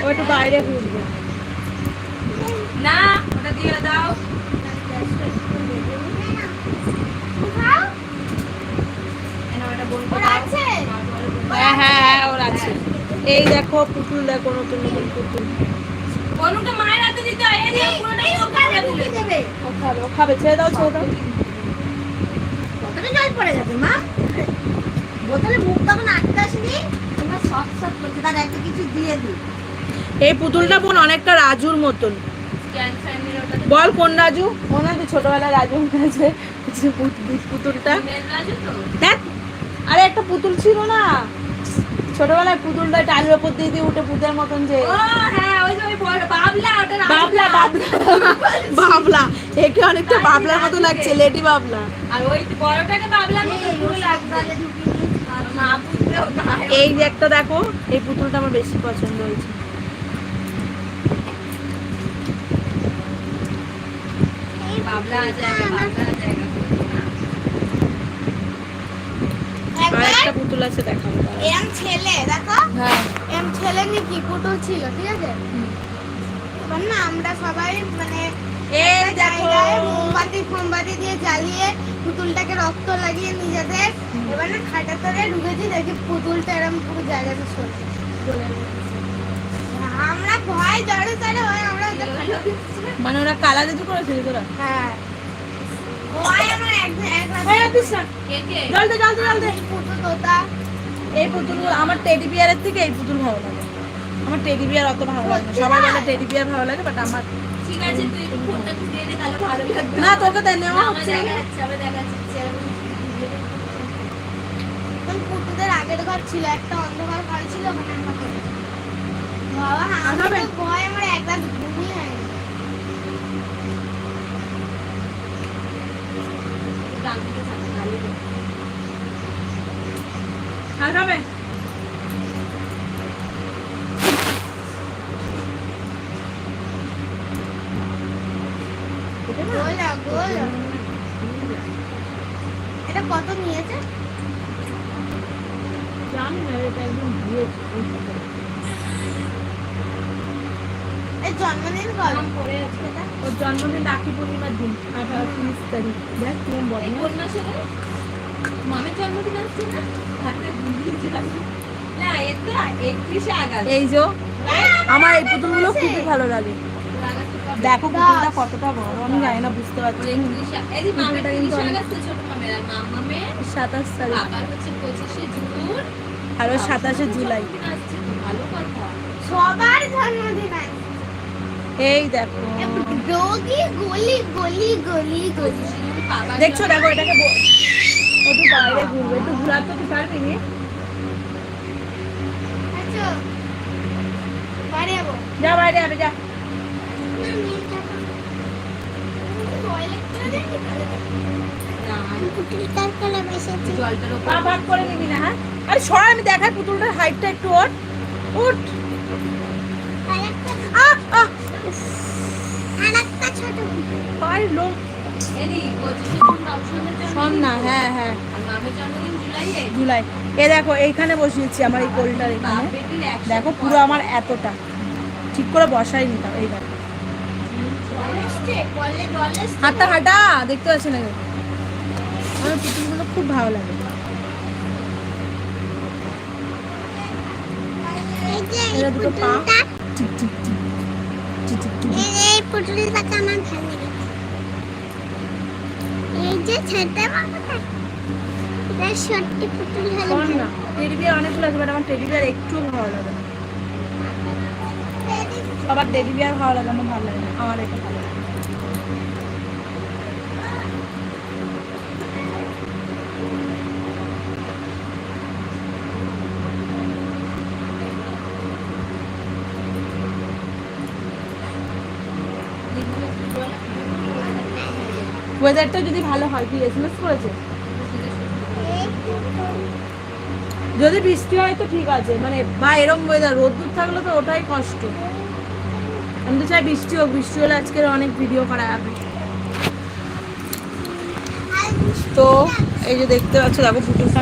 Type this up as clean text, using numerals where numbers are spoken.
ও একটু বাইরে ঘুরবে না, ওটা দিয়ে দাও। হ্যাঁ হ্যাঁ হ্যাঁ ওর আছে। এই দেখো পুতুল, দেখো নতুন নতুন পুতুল। বনুকে মায়ের হাতে দিতে হয়। এই দিয়ে পুরোটাই ও খাবে, ও খাবে, ও খাবে। ছেড়ে দাও, ছেড়ে দাও। বোতলে জল পড়ে যাবে মা। বোতলে মুখ তখন আটকে আসেনি, তোমার সব সব করছে, তার একটা কিছু দিয়ে দিই। এই পুতুলটা বোন অনেকটা রাজুর মতন। বল কোন রাজু? মনে আছে ছোটবেলায় রাজু আছে পুতুলটা। দেখ, আরে একটা পুতুল ছিল না ছোটবেলায়, পুতুলটা টালির উপর দিয়ে দিয়ে উঠে পুতুলের মতন যে। বাবলা, বাবলা, বাবলা। একে অনেকটা বাবলার মতো লাগছে, লেডি বাবলা। আর ওই বড়টাকে বাবলার মতো পুরো লাগছে। এই যে একটা দেখো, এই পুতুলটা আমার বেশি পছন্দ হয়েছে। একটা পুতুল আছে দেখাবো। এরম ছেলে দেখো, হ্যাঁ এরম ছেলে নাকি পুতুল ছিল, ঠিক আছে? এবার না আমরা সবাই মানে একটা জায়গায় মোমবাতি দিয়ে জ্বালিয়ে পুতুলটাকে রক্ত লাগিয়ে নিজেদের এবার না খাটা করে ঢুকেছি, দেখি পুতুলটা এরম পুরো জায়গাতে চলে আমরা ভয় জড়ে চড়ে হয় আমরা মানে ওরা কালা জাদু করেছিল তোরা? হ্যাঁ ভয় আমার পুতুল তোতা। এই পুতুল আমার টেডি বিয়ারের থেকে এই পুতুল ভালো লাগে। আমার টেডি বিয়ার অত ভালো লাগে না, সবাই বলে টেডি বিয়ার ভালো লাগে, বাট আমার ঠিক আছে। তুই ফোনটা দিয়ে দে, তাহলে ভালো লাগবে। না তোকে দেন, নেওয়া হচ্ছে। পুতুলের আগের ঘর ছিল, একটা অন্ধকার ঘর ছিল, ওখানে আমরা করেছি। বাবা আমার ভয় আমার একবার ঘুমিয়ে হয়। খাবে এটা কত নিয়েছে জানি না, এটা একদম দিয়েছে। এই জন্মদিন কলম পড়ে আছে এটা। ওর জন্মদিন রাখি পূর্ণিমার দিন, 30 তারিখ। দেখ কেমন বড় কোন মাসে রে? মামের জন্মদিন আসছে না? না এটা 31 আগস্ট। এই যে আমার এই পুতুলগুলো খুবই ভালো লাগে। দেখো পুতুলটা কতটা বড়, আমি জানি না, বুঝতে পারছি। 27 তারিখ আর 27 জুলাই। সবার জন্মদিন আছে। এই দেখো ডগি গলি গলি গলি গলি দেখছো, দেখো এটাকে একটু বাইরে ঘুরবে, একটু ঘুরাতে তো পারবি নি? আচ্ছা বাইরে যাবো, যা বাইরে যাবে, যা। ভাগ করে নিবি না? হ্যাঁ আরে সর, আমি দেখাই পুতুলটার হাইটটা একটু। ওঠ ওঠ। হ্যাঁ হ্যাঁ জুলাই। এ দেখো এইখানে বসিয়েছি আমার এই কোলটার এখানে, দেখো পুরো আমার এতটা ঠিক করে বসাইনি। তাও এই দেখো হাতটা হাঁটা, দেখতে পাচ্ছি না। আমার পুতুলগুলো খুব ভালো লাগে। এরা দুটো পা tick tick tick tick tick tick. এই পুতুলটাকে আমার ভালো লাগে। এই যে ছেলেটা বাবাটা, এটা সত্যি পুতুল হলো না। টেডি বিয়ার অনেকগুলো আছে, বাট আমার টেডি বিয়ার একটু ভালো লাগে না। সবার টেডি বিয়ার ভালো লাগে, আমার ভালো লাগে না। আমার এটা ভালো লাগে। ওয়েদারটা যদি ভালো হয়, কি এসএমএস করেছে? যদি বৃষ্টি হয় তো ঠিক আছে, মানে বা এরকম ওয়েদার রোদ্দুর থাকলে তো ওটাই কষ্ট। আমি তো চাই বৃষ্টি হোক, বৃষ্টি হলে আজকের অনেক ভিডিও করা যাবে। তো এই যে দেখতে পাচ্ছ, দেখো পুতুলটা